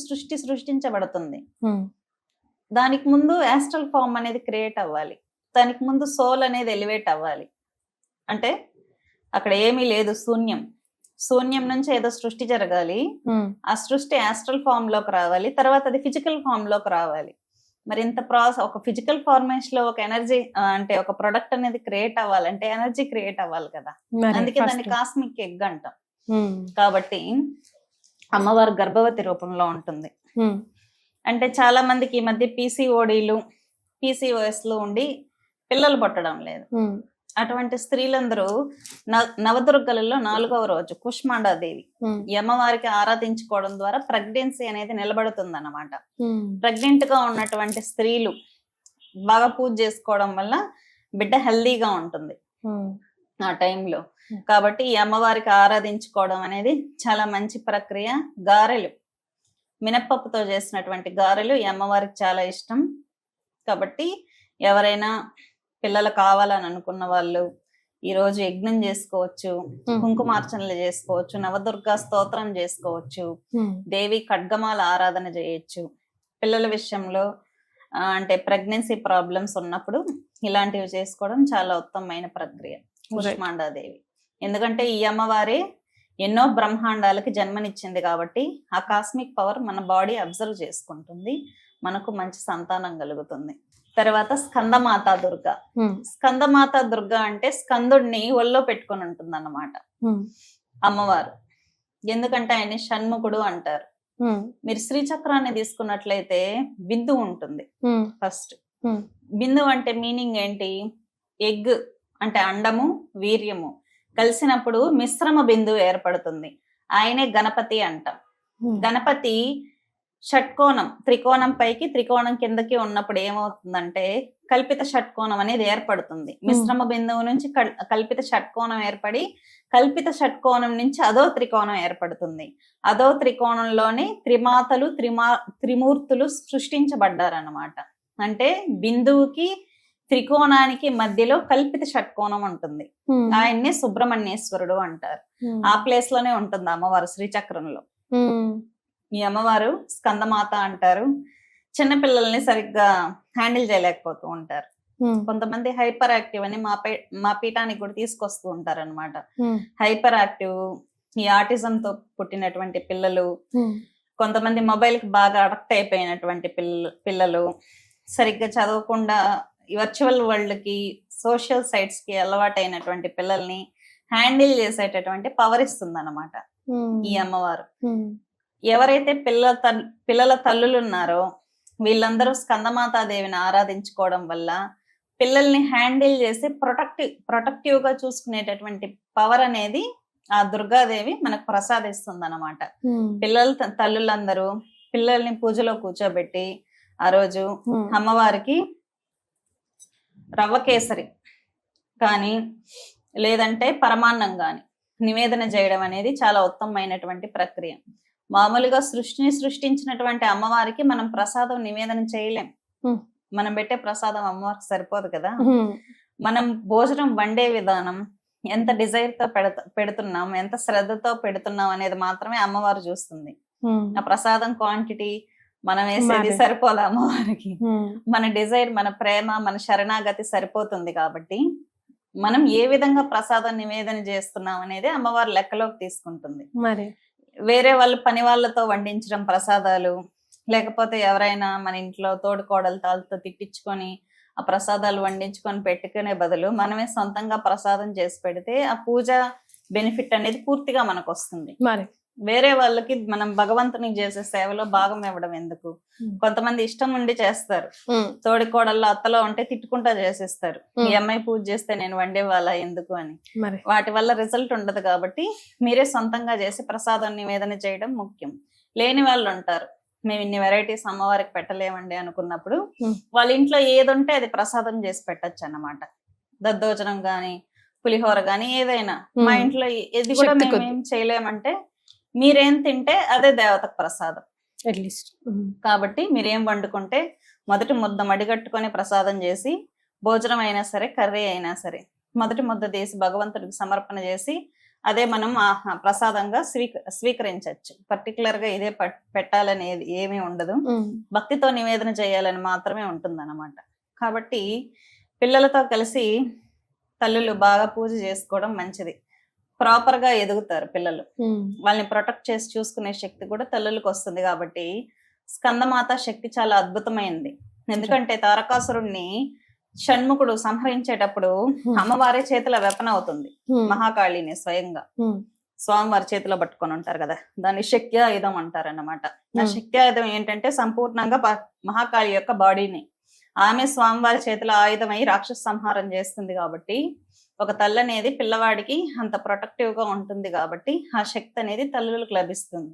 సృష్టించబడుతుంది. దానికి ముందు యాస్ట్రల్ ఫామ్ అనేది క్రియేట్ అవ్వాలి, దానికి ముందు సోల్ అనేది ఎలివేట్ అవ్వాలి. అంటే అక్కడ ఏమీ లేదు, శూన్యం నుంచి ఏదో సృష్టి జరగాలి. ఆ సృష్టి యాస్ట్రల్ ఫామ్ లోకి రావాలి, తర్వాత అది ఫిజికల్ ఫామ్ లోకి రావాలి. మరి ఇంత ప్రాసెస్, ఒక ఫిజికల్ ఫార్మేషన్ లో ఒక ఎనర్జీ అంటే ఒక ప్రొడక్ట్ అనేది క్రియేట్ అవ్వాలంటే ఎనర్జీ క్రియేట్ అవ్వాలి కదా, అందుకే దాన్ని కాస్మిక్ ఎగ్ అంటాం. కాబట్టి అమ్మవారు గర్భవతి రూపంలో ఉంటుంది. అంటే చాలా మందికి ఈ మధ్య పీసీఓఎస్ లో ఉండి పిల్లలు పుట్టడం లేదు. అటువంటి స్త్రీలందరూ నవదుర్గలలో 4వ రోజు కుష్మాండాదేవి ఈ అమ్మవారికి ఆరాధించుకోవడం ద్వారా ప్రెగ్నెన్సీ అనేది నిలబడుతుంది అన్నమాట. ప్రెగ్నెంట్ గా ఉన్నటువంటి స్త్రీలు బాగా పూజ చేసుకోవడం వల్ల బిడ్డ హెల్దీగా ఉంటుంది ఆ టైంలో. కాబట్టి ఈ అమ్మవారికి ఆరాధించుకోవడం అనేది చాలా మంచి ప్రక్రియ. గారెలు, మినప్పప్పుతో చేసినటువంటి గారెలు ఈ అమ్మవారికి చాలా ఇష్టం. కాబట్టి ఎవరైనా పిల్లలు కావాలని అనుకున్న వాళ్ళు ఈ రోజు యజ్ఞం చేసుకోవచ్చు, కుంకుమార్చనలు చేసుకోవచ్చు, నవదుర్గా స్తోత్రం చేసుకోవచ్చు, దేవి ఖడ్గమాల ఆరాధన చేయొచ్చు. పిల్లల విషయంలో అంటే ప్రెగ్నెన్సీ ప్రాబ్లమ్స్ ఉన్నప్పుడు ఇలాంటివి చేసుకోవడం చాలా ఉత్తమమైన ప్రక్రియ కుష్మాండాదేవి. ఎందుకంటే ఈ అమ్మవారే ఎన్నో బ్రహ్మాండాలకి జన్మనిచ్చింది కాబట్టి ఆ కాస్మిక్ పవర్ మన బాడీ అబ్జర్వ్ చేసుకుంటుంది, మనకు మంచి సంతానం కలుగుతుంది. తర్వాత స్కందమాతా దుర్గా. స్కందమాతా దుర్గా అంటే స్కందుడిని ఒళ్ళో పెట్టుకొని ఉంటుంది అన్నమాట అమ్మవారు. ఎందుకంటే ఆయన షణ్ముఖుడు అంటారు. మీరు శ్రీచక్రాన్ని తీసుకున్నట్లయితే బిందు ఉంటుంది. ఫస్ట్ బిందు అంటే మీనింగ్ ఏంటి? ఎగ్ అంటే అండము, వీర్యము కలిసినప్పుడు మిశ్రమ బిందువు ఏర్పడుతుంది. ఆయనే గణపతి అంటాం. గణపతి షట్కోణం, త్రికోణం పైకి త్రికోణం కిందకి ఉన్నప్పుడు ఏమవుతుందంటే కల్పిత షట్కోణం అనేది ఏర్పడుతుంది. మిశ్రమ బిందువు నుంచి కల్పిత షట్కోణం ఏర్పడి కల్పిత షట్కోణం నుంచి అదో త్రికోణం ఏర్పడుతుంది. అదో త్రికోణంలోనే త్రిమాతలు త్రిమూర్తులు సృష్టించబడ్డారన్నమాట. అంటే బిందువుకి త్రికోణానికి మధ్యలో కల్పిత షట్కోణం ఉంటుంది. ఆయన్ని సుబ్రహ్మణ్యేశ్వరుడు అంటారు. ఆ ప్లేస్ లోనే ఉంటుంది అమ్మవారు శ్రీచక్రంలో. ఈ అమ్మవారు స్కందమాత అంటారు. చిన్నపిల్లల్ని సరిగ్గా హ్యాండిల్ చేయలేకపోతూ ఉంటారు. కొంతమంది హైపర్ యాక్టివ్ అని మా పీఠానికి కూడా తీసుకొస్తూ ఉంటారు అనమాట. హైపర్ యాక్టివ్, ఈ ఆటిజం తో పుట్టినటువంటి పిల్లలు, కొంతమంది మొబైల్ కి బాగా అడక్ట్ అయిపోయినటువంటి పిల్లలు, సరిగ్గా చదవకుండా వర్చువల్ వరల్డ్ కి సోషల్ సైట్స్ కి అలవాటైనటువంటి పిల్లల్ని హ్యాండిల్ చేసేటటువంటి పవర్ ఇస్తుంది అన్నమాట ఈ అమ్మవారు. ఎవరైతే పిల్లల తల్లులు ఉన్నారో వీళ్ళందరూ స్కందమాతాదేవిని ఆరాధించుకోవడం వల్ల పిల్లల్ని హ్యాండిల్ చేసి ప్రొటెక్టివ్ గా చూసుకునేటటువంటి పవర్ అనేది ఆ దుర్గాదేవి మనకు ప్రసాదిస్తుంది అన్నమాట. తల్లులందరూ పిల్లల్ని పూజలో కూర్చోబెట్టి ఆ రోజు అమ్మవారికి రవ్వ కేసరి కానీ లేదంటే పరమాన్నం గాని నివేదన చేయడం అనేది చాలా ఉత్తమమైనటువంటి ప్రక్రియ. మామూలుగా సృష్టించినటువంటి అమ్మవారికి మనం ప్రసాదం నివేదన చేయలేం. మనం పెట్టే ప్రసాదం అమ్మవారికి సరిపోదు కదా. మనం భోజనం వండే విధానం, ఎంత డిజైర్ తో పెడుతున్నాం, ఎంత శ్రద్ధతో పెడుతున్నాం అనేది మాత్రమే అమ్మవారు చూస్తుంది. ఆ ప్రసాదం క్వాంటిటీ మనం వేసేది సరిపోదు అమ్మవారికి. మన డిజైర్, మన ప్రేమ, మన శరణాగతి సరిపోతుంది. కాబట్టి మనం ఏ విధంగా ప్రసాదం నివేదన చేస్తున్నాం అనేది అమ్మవారు లెక్కలోకి తీసుకుంటుంది. మరి వేరే వాళ్ళు పని వాళ్ళతో వండించడం ప్రసాదాలు, లేకపోతే ఎవరైనా మన ఇంట్లో తోడుకోడలతో తిట్టించుకొని ఆ ప్రసాదాలు వండించుకొని పెట్టుకునే బదులు మనమే సొంతంగా ప్రసాదం చేసి పెడితే ఆ పూజ బెనిఫిట్ అనేది పూర్తిగా మనకు వస్తుంది. వేరే వాళ్ళకి మనం భగవంతునికి చేసే సేవలో భాగం ఇవ్వడం ఎందుకు? కొంతమంది ఇష్టం ఉండి చేస్తారు, తోడి కోడల్లో అత్తలో ఉంటే తిట్టుకుంటా చేసేస్తారు, ఈ అమ్మాయి పూజ చేస్తే నేను వండే వాళ్ళ ఎందుకు అని. వాటి వల్ల రిజల్ట్ ఉండదు కాబట్టి మీరే సొంతంగా చేసి ప్రసాదం నివేదన చేయడం ముఖ్యం. లేని వాళ్ళు ఉంటారు, మేము ఇన్ని వెరైటీస్ అమ్మవారికి పెట్టలేమండి అనుకున్నప్పుడు వాళ్ళ ఇంట్లో ఏదుంటే అది ప్రసాదం చేసి పెట్టచ్చు అన్నమాట. దద్దోజనం గాని, పులిహోర గాని, ఏదైనా. మా ఇంట్లో ఇది కూడా మేము ఏం చేయలేమంటే మీరేం తింటే అదే దేవతకు ప్రసాదం అట్లీస్ట్. కాబట్టి మీరేం వండుకుంటే మొదటి ముద్ద మడిగట్టుకొని ప్రసాదం చేసి, భోజనం అయినా సరే కర్రీ అయినా సరే మొదటి ముద్ద తీసి భగవంతుడికి సమర్పణ చేసి అదే మనం ప్రసాదంగా స్వీకరించవచ్చు. పర్టికులర్ గా ఇదే పెట్టాలనేది ఏమీ ఉండదు, భక్తితో నివేదన చేయాలని మాత్రమే ఉంటుంది అన్నమాట. కాబట్టి పిల్లలతో కలిసి తల్లులు బాగా పూజ చేసుకోవడం మంచిది. ప్రాపర్ గా ఎదుగుతారు పిల్లలు, వాళ్ళని ప్రొటెక్ట్ చేసి చూసుకునే శక్తి కూడా తల్లులకు వస్తుంది. కాబట్టి స్కందమాత శక్తి చాలా అద్భుతమైనది. ఎందుకంటే తారకాసురుణ్ణి షణ్ముఖుడు సంహరించేటప్పుడు అమ్మవారే చేతిలో వెపన అవుతుంది, మహాకాళిని స్వయంగా స్వామివారి చేతిలో పట్టుకొని ఉంటారు కదా, దాన్ని శక్తి ఆయుధం అంటారు అన్నమాట. ఆ శక్తి ఆయుధం ఏంటంటే సంపూర్ణంగా మహాకాళి యొక్క బాడీని ఆమె స్వామివారి చేతిలో ఆయుధమై రాక్షస సంహారం చేస్తుంది. కాబట్టి ఒక తల్లి అనేది పిల్లవాడికి అంత ప్రొటెక్టివ్ గా ఉంటుంది. కాబట్టి ఆ శక్తి అనేది తల్లులకు లభిస్తుంది.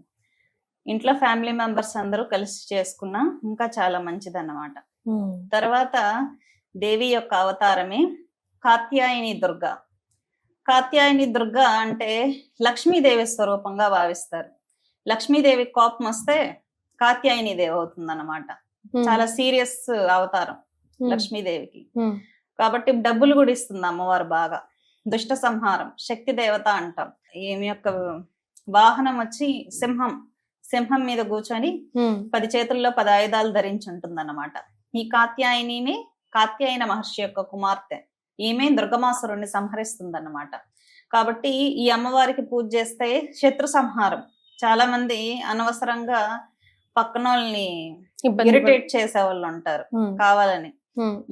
ఇంట్లో ఫ్యామిలీ మెంబర్స్ అందరూ కలిసి చేసుకున్నా ఇంకా చాలా మంచిది అన్నమాట. తర్వాత దేవి యొక్క అవతారమే కాత్యాయని దుర్గా. కాత్యాయని దుర్గా అంటే లక్ష్మీదేవి స్వరూపంగా భావిస్తారు. లక్ష్మీదేవి కోపం వస్తే కాత్యాయని దేవి అవుతుంది అన్నమాట. చాలా సీరియస్ అవతారం లక్ష్మీదేవికి. కాబట్టి డబ్బులు కూడా ఇస్తుంది అమ్మవారు బాగా. దుష్ట సంహారం, శక్తి దేవత అంటాం. ఈమె యొక్క వాహనం వచ్చి సింహం. సింహం మీద కూర్చొని 10 చేతుల్లో 10 ఆయుధాలు ధరించి ఉంటుంది అన్నమాట. ఈ కాత్యాయనిని కాత్యాయన మహర్షి యొక్క కుమార్తె. ఈమె దుర్గమాసురుణ్ణి సంహరిస్తుంది అన్నమాట. కాబట్టి ఈ అమ్మవారికి పూజ చేస్తే శత్రు సంహారం. చాలా మంది అనవసరంగా పక్కన వాళ్ళని ఇరిటేట్ చేసే వాళ్ళు ఉంటారు కావాలని.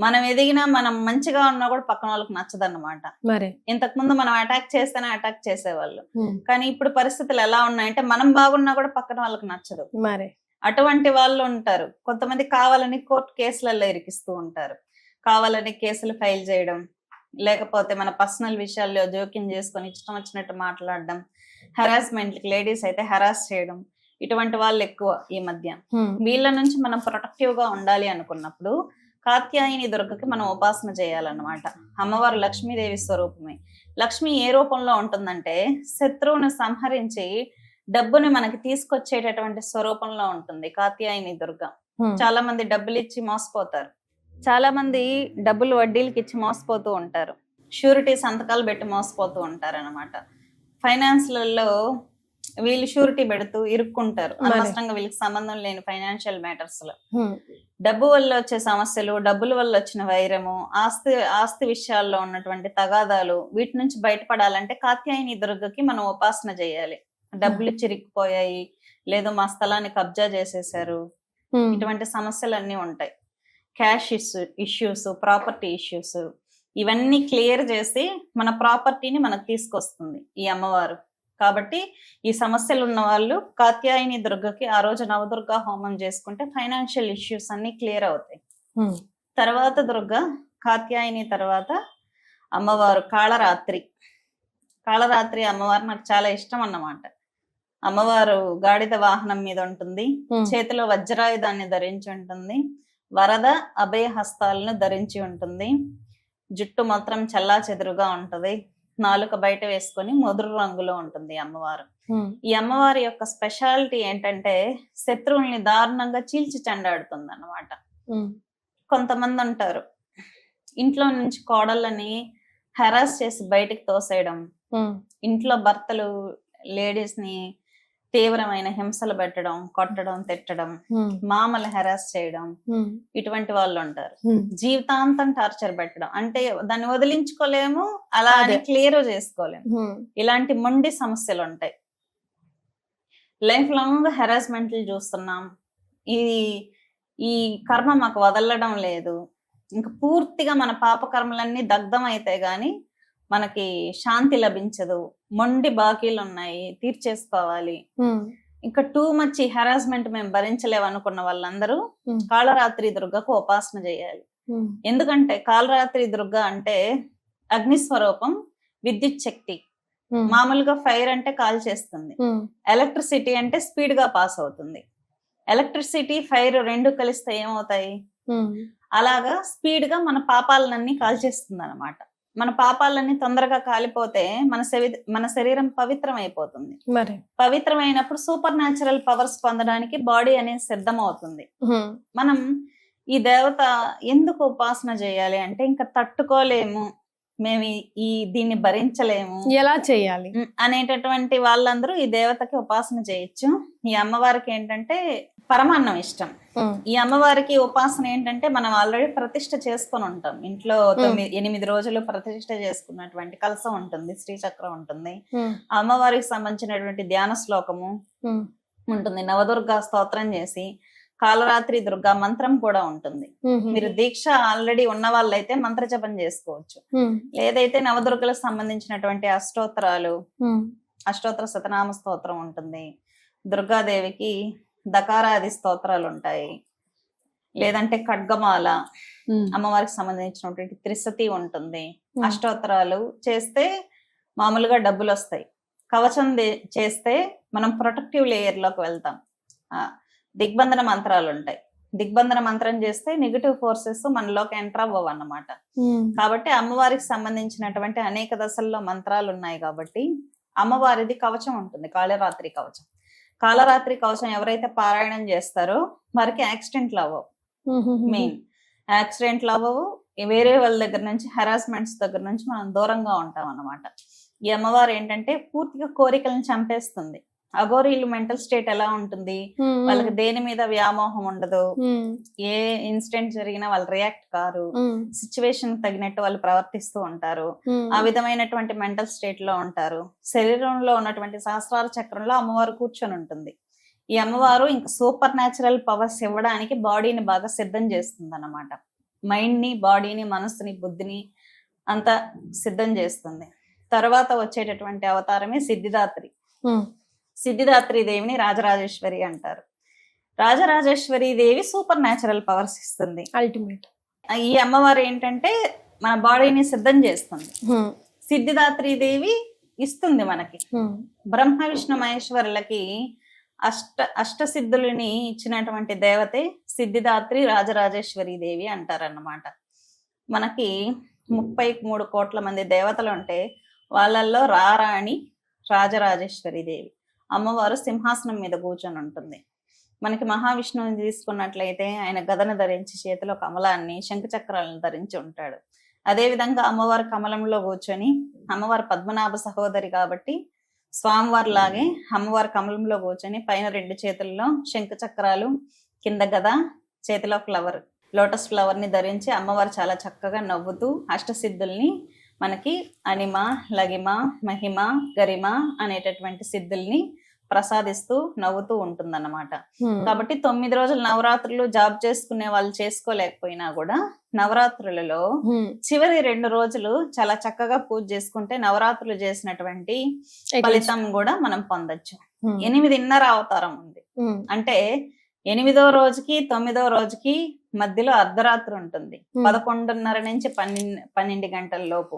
మనం ఎదిగినా మనం మంచిగా ఉన్నా కూడా పక్కన వాళ్ళకి నచ్చదన్నమాట. ఇంతకు ముందు మనం అటాక్ చేస్తేనే అటాక్ చేసేవాళ్ళు, కానీ ఇప్పుడు పరిస్థితులు ఎలా ఉన్నాయంటే మనం బాగున్నా కూడా పక్కన వాళ్ళకి నచ్చదు. అటువంటి వాళ్ళు ఉంటారు. కొంతమంది కావాలని కోర్టు కేసులలో ఇరికిస్తూ ఉంటారు, కావాలని కేసులు ఫైల్ చేయడం, లేకపోతే మన పర్సనల్ విషయాల్లో జోక్యం చేసుకొని ఇష్టం వచ్చినట్టు మాట్లాడడం, హెరాస్మెంట్, లేడీస్ అయితే హెరాస్ చేయడం, ఇటువంటి వాళ్ళు ఎక్కువ ఈ మధ్య. వీళ్ళ నుంచి మనం ప్రొటెక్టివ్ గా ఉండాలి అనుకున్నప్పుడు కాత్యాయని దుర్గకి మనం ఉపాసన చేయాలన్నమాట. అమ్మవారు లక్ష్మీదేవి స్వరూపమే. లక్ష్మి ఏ రూపంలో ఉంటుందంటే శత్రువుని సంహరించి డబ్బుని మనకి తీసుకొచ్చేటటువంటి స్వరూపంలో ఉంటుంది కాత్యాయని దుర్గ. చాలా మంది డబ్బులు ఇచ్చి మోసపోతారు, చాలా మంది డబ్బులు వడ్డీలకి ఇచ్చి మోసపోతూ ఉంటారు, షూరిటీ సంతకాలు పెట్టి మోసపోతూ ఉంటారు అన్నమాట. ఫైనాన్స్లలో వీళ్ళు షూరిటీ పెడుతూ ఇరుక్కుంటారు అనవసరంగా, వీళ్ళకి సంబంధం లేని ఫైనాన్షియల్ మ్యాటర్స్ లో. డబ్బు వల్ల వచ్చే సమస్యలు, డబ్బుల వల్ల వచ్చిన వైరము, ఆస్తి విషయాల్లో ఉన్నటువంటి తగాదాలు, వీటి నుంచి బయటపడాలంటే కాత్యాయని దుర్గకి మనం ఉపాసన చేయాలి. డబ్బులు చిరిగిపోయాయి, లేదు మా స్థలాన్ని కబ్జా చేసేసారు, ఇటువంటి సమస్యలు అన్నీ ఉంటాయి. క్యాష్ ఇష్యూస్, ప్రాపర్టీ ఇష్యూస్, ఇవన్నీ క్లియర్ చేసి మన ప్రాపర్టీని మనకు తీసుకొస్తుంది ఈ అమ్మవారు. కాబట్టి ఈ సమస్యలు ఉన్న వాళ్ళు కాత్యాయని దుర్గకి ఆ రోజు నవదుర్గా హోమం చేసుకుంటే ఫైనాన్షియల్ ఇష్యూస్ అన్ని క్లియర్ అవుతాయి. తర్వాత దుర్గ కాత్యాయని తర్వాత అమ్మవారు కాళరాత్రి. కాళరాత్రి అమ్మవారు నాకు చాలా ఇష్టం అన్నమాట. అమ్మవారు గాడిద వాహనం మీద ఉంటుంది, చేతిలో వజ్రాయుధాన్ని ధరించి ఉంటుంది, వరద అభయ హస్తాలను ధరించి ఉంటుంది, జుట్టు మాత్రం చల్లా చెదురుగా ఉంటది, నాలుక బయట వేసుకొని ముదురు రంగులో ఉంటుంది అమ్మవారు. ఈ అమ్మవారి యొక్క స్పెషాలిటీ ఏంటంటే శత్రువుల్ని దారుణంగా చీల్చి చెండాడుతుంది అన్నమాట. కొంతమంది ఉంటారు ఇంట్లో నుంచి కోడళ్ళని హెరాస్ చేసి బయటికి తోసేయడం, ఇంట్లో భర్తలు లేడీస్ ని తీవ్రమైన హింసలు పెట్టడం, కొట్టడం, తిట్టడం, మామలు హెరాస్ చేయడం, ఇటువంటి వాళ్ళు ఉంటారు. జీవితాంతం టార్చర్ పెట్టడం, అంటే దాన్ని వదిలించుకోలేము, అలా క్లియర్ చేసుకోలేము. ఇలాంటి మొండి సమస్యలు ఉంటాయి. లైఫ్ లాంగ్ హెరాస్మెంట్లు చూస్తున్నాం. ఈ కర్మ మాకు వదలడం లేదు, ఇంకా పూర్తిగా మన పాప కర్మలన్నీ దగ్ధం అయితే గాని మనకి శాంతి లభించదు, మొండి బాకీలు ఉన్నాయి తీర్చేసుకోవాలి, ఇంకా టూ మచ్ హెరాస్మెంట్ మేము భరించలేము అనుకున్న వాళ్ళందరూ కాళరాత్రి దుర్గకు ఉపాసన చేయాలి. ఎందుకంటే కాళరాత్రి దుర్గ అంటే అగ్నిస్వరూపం, విద్యుత్ శక్తి. మామూలుగా ఫైర్ అంటే కాల్ చేస్తుంది, ఎలక్ట్రిసిటీ అంటే స్పీడ్ గా పాస్ అవుతుంది. ఎలక్ట్రిసిటీ ఫైర్ రెండు కలిస్తే ఏమవుతాయి, అలాగా స్పీడ్ గా మన పాపాలన్నీ కాల్చేస్తుంది అనమాట. మన పాపాలన్నీ తొందరగా కాలిపోతే మన శరీరం పవిత్రం అయిపోతుంది. పవిత్రమైనప్పుడు సూపర్ న్యాచురల్ పవర్స్ పొందడానికి బాడీ అనేది సిద్ధం అవుతుంది. మనం ఈ దేవత ఎందుకు ఉపాసన చేయాలి అంటే ఇంకా తట్టుకోలేము, మేము దీన్ని భరించలేము, ఎలా చేయాలి అనేటటువంటి వాళ్ళందరూ ఈ దేవతకి ఉపాసన చేయొచ్చు. ఈ అమ్మవారికి ఏంటంటే పరమాన్నం ఇష్టం. ఈ అమ్మవారికి ఉపాసన ఏంటంటే మనం ఆల్రెడీ ప్రతిష్ఠ చేసుకొని ఉంటాం ఇంట్లో. 8 రోజులు ప్రతిష్ఠ చేసుకున్నటువంటి కలసం ఉంటుంది, శ్రీచక్రం ఉంటుంది, అమ్మవారికి సంబంధించినటువంటి ధ్యాన శ్లోకము ఉంటుంది, నవదుర్గా స్తోత్రం చేసి కాళరాత్రి దుర్గా మంత్రం కూడా ఉంటుంది. మీరు దీక్ష ఆల్రెడీ ఉన్న వాళ్ళైతే మంత్ర జపం చేసుకోవచ్చు, లేదైతే నవదుర్గలకు సంబంధించినటువంటి అష్టోత్తర శతనామ స్తోత్రం ఉంటుంది, దుర్గాదేవికి దకారాది స్తోత్రాలు ఉంటాయి, లేదంటే ఖడ్గమాల, అమ్మవారికి సంబంధించినటువంటి త్రిశతి ఉంటుంది. అష్టోత్తరాలు చేస్తే మామూలుగా డబ్బులు వస్తాయి. కవచం చేస్తే మనం ప్రొటెక్టివ్ లేయర్ లోకి వెళ్తాం. దిగ్బంధన మంత్రాలు ఉంటాయి, దిగ్బంధన మంత్రం చేస్తే నెగిటివ్ ఫోర్సెస్ మనలోకి ఎంటర్ అవ్వవు అన్నమాట. కాబట్టి అమ్మవారికి సంబంధించినటువంటి అనేక దశల్లో మంత్రాలు ఉన్నాయి కాబట్టి అమ్మవారిది కవచం ఉంటుంది, కాళరాత్రి కవచం. కాళరాత్రి కవచం ఎవరైతే పారాయణం చేస్తారో వారికి యాక్సిడెంట్లు అవ్వవు, మెయిన్ యాక్సిడెంట్లు అవ్వవు, వేరే వాళ్ళ దగ్గర నుంచి హెరాస్మెంట్స్ దగ్గర నుంచి మనం దూరంగా ఉంటాం అన్నమాట. ఈ అమ్మవారు ఏంటంటే పూర్తిగా కోరికలను చంపేస్తుంది. అఘోరీలు మెంటల్ స్టేట్ ఎలా ఉంటుంది, వాళ్ళకి దేని మీద వ్యామోహం ఉండదు, ఏ ఇన్సిడెంట్ జరిగినా వాళ్ళు రియాక్ట్ కారు, సిచ్యువేషన్ తగినట్టు వాళ్ళు ప్రవర్తిస్తూ ఉంటారు, ఆ విధమైనటువంటి మెంటల్ స్టేట్ లో ఉంటారు. శరీరంలో ఉన్నటువంటి సహస్రార చక్రంలో అమ్మవారు కూర్చొని ఉంటుంది. ఈ అమ్మవారు ఇంకా సూపర్ న్యాచురల్ పవర్స్ ఇవ్వడానికి బాడీని బాగా సిద్ధం చేస్తుంది అన్నమాట. మైండ్ ని, బాడీని, మనసుని, బుద్ధిని అంతా సిద్ధం చేస్తుంది. తర్వాత వచ్చేటటువంటి అవతారమే సిద్ధిదాత్రి. సిద్ధిదాత్రి దేవిని రాజరాజేశ్వరి అంటారు. రాజరాజేశ్వరి దేవి సూపర్ న్యాచురల్ పవర్స్ ఇస్తుంది. అల్టిమేట్ ఈ అమ్మవారు ఏంటంటే మన బాడీని సిద్ధం చేస్తుంది. సిద్ధిదాత్రి దేవి ఇస్తుంది మనకి. బ్రహ్మ విష్ణు మహేశ్వరులకి అష్టసిద్ధులని ఇచ్చినటువంటి దేవతే సిద్ధిదాత్రి రాజరాజేశ్వరి దేవి అంటారన్నమాట. మనకి 33 కోట్ల మంది దేవతలు ఉంటే వాళ్ళల్లో రారాణి రాజరాజేశ్వరి దేవి. అమ్మవారు సింహాసనం మీద కూర్చొని ఉంటుంది. మనకి మహావిష్ణువుని తీసుకున్నట్లయితే ఆయన గదను ధరించి చేతిలో కమలాన్ని, శంఖచక్రాలను ధరించి ఉంటాడు. అదే విధంగా అమ్మవారు కమలంలో కూర్చొని, అమ్మవారు పద్మనాభ సహోదరి కాబట్టి స్వామివారి లాగే అమ్మవారు కమలంలో కూర్చొని పైన 2 చేతుల్లో శంఖచక్రాలు, కింద గద, చేతిలో ఫ్లవర్, లోటస్ ఫ్లవర్ ని ధరించి అమ్మవారు చాలా చక్కగా నవ్వుతూ అష్టసిద్ధుల్ని మనకి అనిమ, లగిమ, మహిమ, గరిమ అనేటటువంటి సిద్ధుల్ని ప్రసాదిస్తూ నవ్వుతూ ఉంటుందన్నమాట. కాబట్టి 9 రోజులు నవరాత్రులు జాబ్ చేసుకునే వాళ్ళు చేసుకోలేకపోయినా కూడా నవరాత్రులలో చివరి 2 రోజులు చాలా చక్కగా పూజ చేసుకుంటే నవరాత్రులు చేసినటువంటి ఫలితం కూడా మనం పొందొచ్చు. 8.5 అవతారం ఉంది. అంటే 8వ రోజుకి 9వ రోజుకి మధ్యలో అర్ధరాత్రి ఉంటుంది, 11:30 నుంచి 12 గంటల లోపు.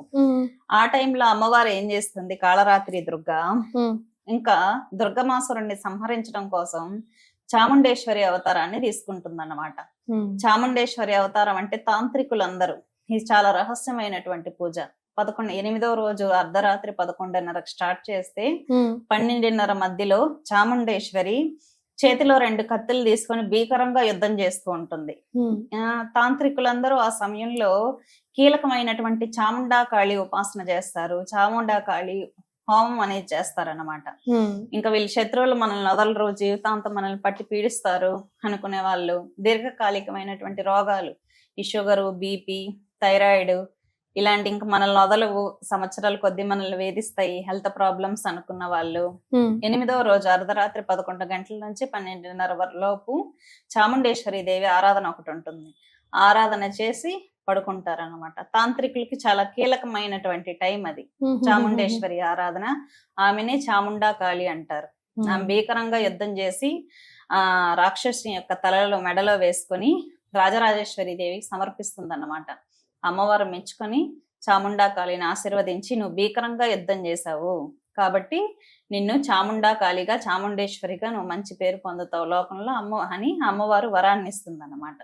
ఆ టైంలో అమ్మవారు ఏం చేస్తుంది, కాళరాత్రి దుర్గా ఇంకా దుర్గమాసురుణ్ణి సంహరించడం కోసం చాముండేశ్వరి అవతారాన్ని తీసుకుంటుంది అన్నమాట. చాముండేశ్వరి అవతారం అంటే తాంత్రికులందరూ, ఇది చాలా రహస్యమైనటువంటి పూజ. 8వ రోజు అర్ధరాత్రి 11:30 స్టార్ట్ చేస్తే 12:30 మధ్యలో చాముండేశ్వరి చేతిలో 2 కత్తులు తీసుకొని భీకరంగా యుద్ధం చేస్తూ ఉంటుంది. తాంత్రికులందరూ ఆ సమయంలో కీలకమైనటువంటి చాముండాకాళి ఉపాసన చేస్తారు, చాముండాకాళి హోమం అనేది చేస్తారన్నమాట. ఇంకా వీళ్ళు శత్రువులు మనల్ని వదలరు, జీవితాంతం మనల్ని పట్టి పీడిస్తారు అనుకునే వాళ్ళు, దీర్ఘకాలికమైనటువంటి రోగాలు, ఈ షుగరు, బీపీ, థైరాయిడ్ ఇలాంటి ఇంకా మనల్ని వదలవు, సంవత్సరాల కొద్దీ మనల్ని వేధిస్తాయి హెల్త్ ప్రాబ్లమ్స్ అనుకున్న వాళ్ళు 8వ రోజు అర్ధరాత్రి 11 గంటల నుంచి 12:30 లోపు చాముండేశ్వరి దేవి ఆరాధన ఒకటి ఉంటుంది. ఆరాధన చేసి పడుకుంటారన్నమాట. తాంత్రికులకి చాలా కీలకమైనటువంటి టైం అది, చాముండేశ్వరి ఆరాధన. ఆమెనే చాముండా కాళి అంటారు. ఆమె భీకరంగా యుద్ధం చేసి రాక్షసుని యొక్క తలలో మెడలో వేసుకొని రాజరాజేశ్వరి దేవికి సమర్పిస్తుంది అన్నమాట. అమ్మవారు మెచ్చుకొని చాముండా కాళిని ఆశీర్వదించి, నువ్వు భీకరంగా యుద్ధం చేశావు కాబట్టి నిన్ను చాముండా కాళిగా, చాముండేశ్వరిగా నువ్వు మంచి పేరు పొందుతావు లోకంలో అని అమ్మవారు వరాన్ని ఇస్తుంది అన్నమాట.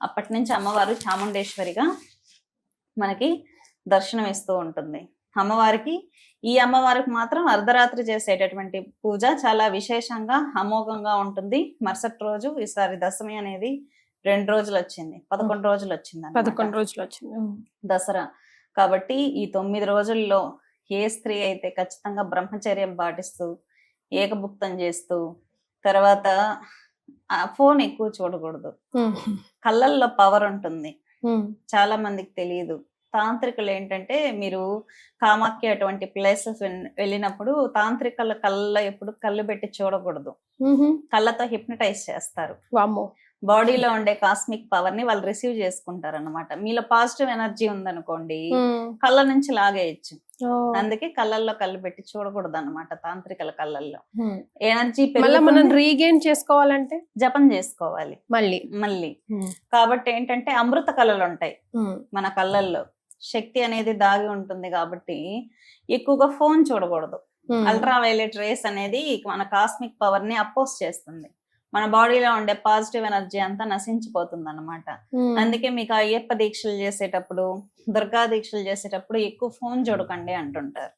అప్పటి నుంచి అమ్మవారు చాముండేశ్వరిగా మనకి దర్శనం ఇస్తూ ఉంటుంది. ఈ అమ్మవారికి మాత్రం అర్ధరాత్రి చేసేటటువంటి పూజ చాలా విశేషంగా అమోఘంగా ఉంటుంది. మరుసటి రోజు ఈసారి దశమి అనేది 2 రోజులు వచ్చింది, 11 రోజులు వచ్చింది, 11 రోజులు వచ్చింది దసరా. కాబట్టి ఈ 9 రోజుల్లో ఏ స్త్రీ అయితే ఖచ్చితంగా బ్రహ్మచర్యం పాటిస్తూ ఏకభుక్తం చేస్తూ, తర్వాత ఫోన్ ఎక్కువ చూడకూడదు. కళ్ళల్లో పవర్ ఉంటుంది, చాలా మందికి తెలియదు. తాంత్రికులు ఏంటంటే, మీరు కామాఖ్య అటువంటి ప్లేసెస్ వెళ్ళినప్పుడు తాంత్రికుల కళ్ళలో ఎప్పుడు కళ్ళు పెట్టి చూడకూడదు. కళ్ళతో హిప్నటైజ్ చేస్తారు. బాడీలో ఉండే కాస్మిక్ పవర్ ని వాళ్ళు రిసీవ్ చేసుకుంటారు అన్నమాట. మీలో పాజిటివ్ ఎనర్జీ ఉందనుకోండి, కళ్ళ నుంచి లాగేయచ్చు. అందుకే కళ్ళల్లో కళ్ళు పెట్టి చూడకూడదు అన్నమాట. తాంత్రికల కళ్ళల్లో ఎనర్జీ మనం రీగెయిన్ చేసుకోవాలంటే జపం చేసుకోవాలి మళ్ళీ. కాబట్టి ఏంటంటే అమృత కళలు ఉంటాయి మన కళ్ళల్లో, శక్తి అనేది దాగి ఉంటుంది. కాబట్టి ఎక్కువగా ఫోన్ చూడకూడదు. అల్ట్రా వైలెట్ రేస్ అనేది మన కాస్మిక్ పవర్ ని అపోజ్ చేస్తుంది. మన బాడీలో ఉండే పాజిటివ్ ఎనర్జీ అంతా నశించిపోతుంది అన్నమాట. అందుకే మీకు అయ్యప్ప దీక్షలు చేసేటప్పుడు, దుర్గా దీక్షలు చేసేటప్పుడు ఎక్కువ ఫోన్ చూడకండి అంటుంటారు.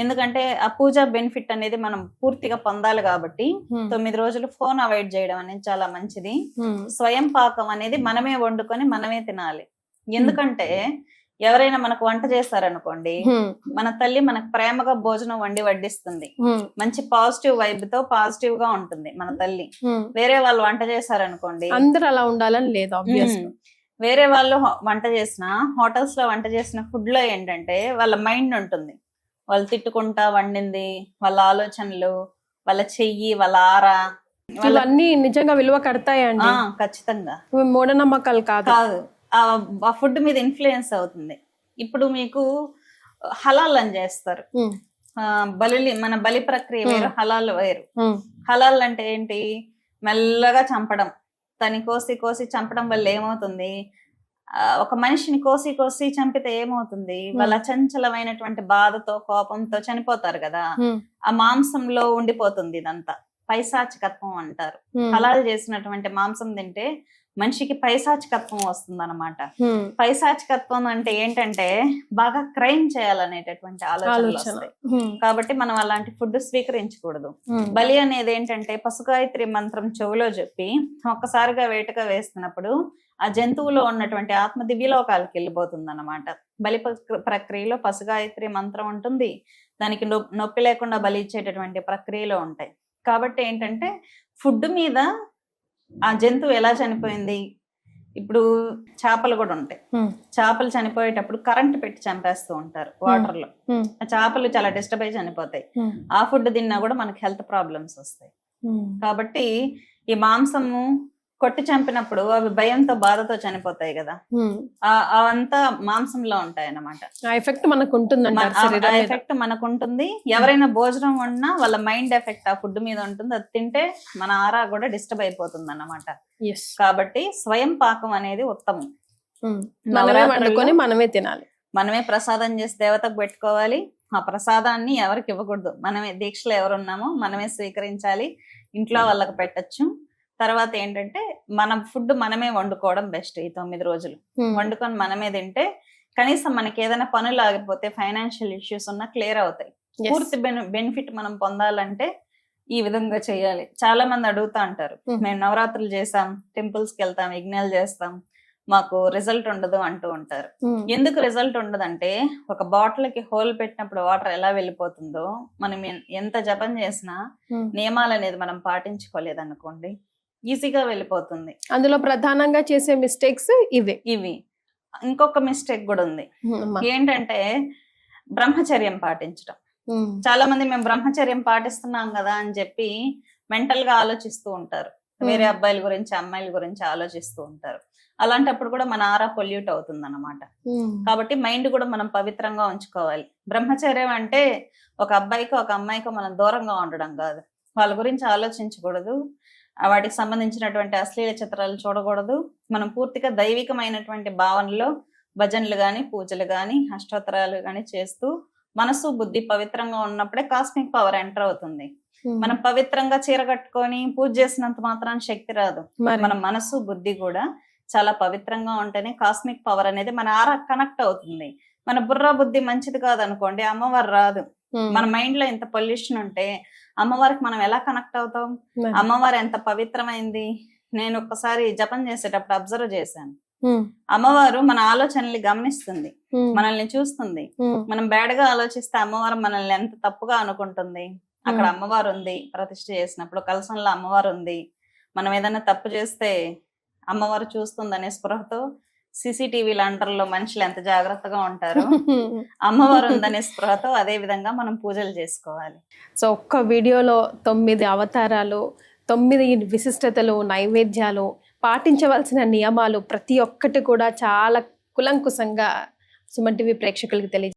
ఎందుకంటే ఆ పూజా బెనిఫిట్ అనేది మనం పూర్తిగా పొందాలి కాబట్టి 9 రోజులు ఫోన్ అవాయిడ్ చేయడం అనేది చాలా మంచిది. స్వయం పాకం అనేది మనమే వండుకొని మనమే తినాలి. ఎందుకంటే ఎవరైనా మనకు వంట చేస్తారనుకోండి, మన తల్లి మనకు ప్రేమగా భోజనం వడ్డిస్తుంది. మంచి పాజిటివ్ వైబ్ తో పాజిటివ్ గా ఉంటుంది మన తల్లి. వేరే వాళ్ళు వంట చేశారనుకోండి, అందరూ అలా ఉండాలని లేదు. వేరే వాళ్ళు వంట చేసిన, హోటల్స్ లో వంట చేసిన ఫుడ్ లో ఏంటంటే వాళ్ళ మైండ్ ఉంటుంది. వాళ్ళు తిట్టుకుంటా వండింది, వాళ్ళ ఆలోచనలు, వాళ్ళ చెయ్యి, వాళ్ళ ఆరా, ఇవన్నీ నిజంగా విలువ కడతాయండి. ఖచ్చితంగా మూఢనమ్మకాలు కాదు. ఆ ఫుడ్ మీద ఇన్ఫ్లుయెన్స్ అవుతుంది. ఇప్పుడు మీకు హలాల్ అని చేస్తారు. మన బలి ప్రక్రియ వేరు, హలాల్ వేరు. హలాల్ అంటే ఏంటి? మెల్లగా చంపడం. తని కోసి చంపడం వల్ల ఏమవుతుంది? ఒక మనిషిని కోసి చంపితే ఏమవుతుంది? వాళ్ళ చంచలమైనటువంటి బాధతో, కోపంతో చనిపోతారు కదా, ఆ మాంసంలో ఉండిపోతుంది. ఇదంతా పైశాచికత్వం అంటారు. హలాల్ చేసినటువంటి మాంసం తింటే మనిషికి పైశాచికత్వం వస్తుంది అనమాట. పైశాచికత్వం అంటే ఏంటంటే బాగా క్రైమ్ చేయాలనేటటువంటి ఆలోచనలు వస్తాయి. కాబట్టి మనం అలాంటి ఫుడ్ స్వీకరించకూడదు. బలి అనేది ఏంటంటే పశుగాయత్రి మంత్రం చెవులో చెప్పి ఒక్కసారిగా వేటగా వేస్తున్నప్పుడు ఆ జంతువులో ఉన్నటువంటి ఆత్మ దివ్యలోకాలకు వెళ్ళిపోతుంది అనమాట. బలి ప్రక్రియలో పశుగాయత్రి మంత్రం ఉంటుంది. దానికి నొప్పి లేకుండా బలి ఇచ్చేటటువంటి ప్రక్రియలో ఉంటాయి. కాబట్టి ఏంటంటే ఫుడ్ మీద ఆ జంతువు ఎలా చనిపోయింది, ఇప్పుడు చేపలు కూడా ఉంటాయి. చేపలు చనిపోయేటప్పుడు కరెంట్ పెట్టి చంపేస్తూ ఉంటారు వాటర్ లో. ఆ చేపలు చాలా డిస్టర్బ్ అయి చనిపోతాయి. ఆ ఫుడ్ తిన్నా కూడా మనకి హెల్త్ ప్రాబ్లమ్స్ వస్తాయి. కాబట్టి ఈ మాంసము కొట్టి చంపినప్పుడు అవి భయంతో, బాధతో చనిపోతాయి కదా, అవంతా మాంసంలో ఉంటాయి అన్నమాట. ఆ ఎఫెక్ట్ మనకు ఉంటుంది. ఎవరైనా భోజనం వండినా వాళ్ళ మైండ్ ఎఫెక్ట్ ఆ ఫుడ్ మీద ఉంటుంది. అది తింటే మన ఆరా కూడా డిస్టర్బ్ అయిపోతుంది అన్నమాట. కాబట్టి స్వయం పాకం అనేది ఉత్తమం. మనమే తినాలి, మనమే ప్రసాదం చేసి దేవతకు పెట్టుకోవాలి. ఆ ప్రసాదాన్ని ఎవరికి ఇవ్వకూడదు. మనమే దీక్షలో ఎవరున్నామో మనమే స్వీకరించాలి. ఇంట్లో వాళ్ళకి పెట్టచ్చు. తర్వాత ఏంటంటే మన ఫుడ్ మనమే వండుకోవడం బెస్ట్. ఈ 9 రోజులు వండుకొని మనమే తింటే కనీసం మనకి ఏదైనా పనులు ఆగిపోతే, ఫైనాన్షియల్ ఇష్యూస్ ఉన్నా క్లియర్ అవుతాయి. పూర్తి బెనిఫిట్ మనం పొందాలంటే ఈ విధంగా చేయాలి. చాలా మంది అడుగుతా అంటారు, మేము నవరాత్రులు చేసాం, టెంపుల్స్ కి వెళ్తాం, యజ్ఞాలు చేస్తాం, మాకు రిజల్ట్ ఉండదు అంటూ ఉంటారు. ఎందుకు రిజల్ట్ ఉండదంటే, ఒక బాటిల్ కి హోల్ పెట్టినప్పుడు వాటర్ ఎలా వెళ్ళిపోతుందో, మనం ఎంత జపం చేసినా నియమాలు అనేది మనం పాటించుకోలేదు అనుకోండి, ఈజీగా వెళ్ళిపోతుంది. అందులో ప్రధానంగా చేసే మిస్టేక్స్ ఇవి. ఇంకొక మిస్టేక్ కూడా ఉంది. అమ్మా. ఏంటంటే బ్రహ్మచర్యం పాటించడం. ఉమ్, చాలా మంది మేము బ్రహ్మచర్యం పాటిస్తున్నాం కదా అని చెప్పి మెంటల్ గా ఆలోచిస్తూ ఉంటారు. వేరే అబ్బాయిల గురించి అమ్మాయిల గురించి ఆలోచిస్తూ ఉంటారు. అలాంటప్పుడు కూడా మన ఆరా పొల్యూట్ అవుతుంది అన్నమాట. ఉమ్, కాబట్టి మైండ్ కూడా మనం పవిత్రంగా ఉంచుకోవాలి. బ్రహ్మచర్యం అంటే ఒక అబ్బాయికి ఒక అమ్మాయికి మనం దూరంగా ఉండడం కాదు. వాళ్ళ గురించి ఆలోచించకూడదు, వాటికి సంబంధించినటువంటి అశ్లీల చిత్రాలు చూడకూడదు. మనం పూర్తిగా దైవికమైనటువంటి భావనలో భజనలు గాని, పూజలు గాని, అష్టోత్తరాలు గాని చేస్తూ మనసు బుద్ధి పవిత్రంగా ఉన్నప్పుడే కాస్మిక్ పవర్ ఎంటర్ అవుతుంది. ఉమ్. మనం పవిత్రంగా చీర కట్టుకొని పూజ చేసినంత మాత్రాన శక్తి రాదు. మరి. మన మనసు బుద్ధి కూడా చాలా పవిత్రంగా ఉంటేనే కాస్మిక్ పవర్ అనేది మన ఆరా కనెక్ట్ అవుతుంది. మన బుర్ర బుద్ధి మంచిది కాదు అనుకోండి, అమ్మవారు రాదు. ఉమ్, మన మైండ్ లో ఇంత పొల్యూషన్ ఉంటే అమ్మవారికి మనం ఎలా కనెక్ట్ అవుతాం? మరి. అమ్మవారు ఎంత పవిత్రమైంది. నేను ఒక్కసారి జపం చేసేటప్పుడు అబ్జర్వ్ చేశాను. ఉమ్, అమ్మవారు మన ఆలోచనల్ని గమనిస్తుంది, ఉమ్, మనల్ని చూస్తుంది. ఉమ్, మనం బ్యాడ్ గా ఆలోచిస్తే అమ్మవారు మనల్ని ఎంత తప్పుగా అనుకుంటుంది. అక్కడ అమ్మవారు ఉంది, ప్రతిష్ఠ చేసినప్పుడు కలసంలో అమ్మవారు ఉంది. మనం ఏదైనా తప్పు చేస్తే అమ్మవారు చూస్తుందనే స్పృహతో సీసీటీవీల అండర్లో మనుషులు ఎంత జాగ్రత్తగా ఉంటారు, అమ్మవారు ఉందనే స్పృహతో అదే విధంగా మనం పూజలు చేసుకోవాలి. సో ఒక్క వీడియోలో 9 అవతారాలు, 9 విశిష్టతలు, నైవేద్యాలు, పాటించవలసిన నియమాలు ప్రతి ఒక్కటి కూడా చాలా కులంకుశంగా సుమన్ టీవీ ప్రేక్షకులకి తెలియజేస్తారు.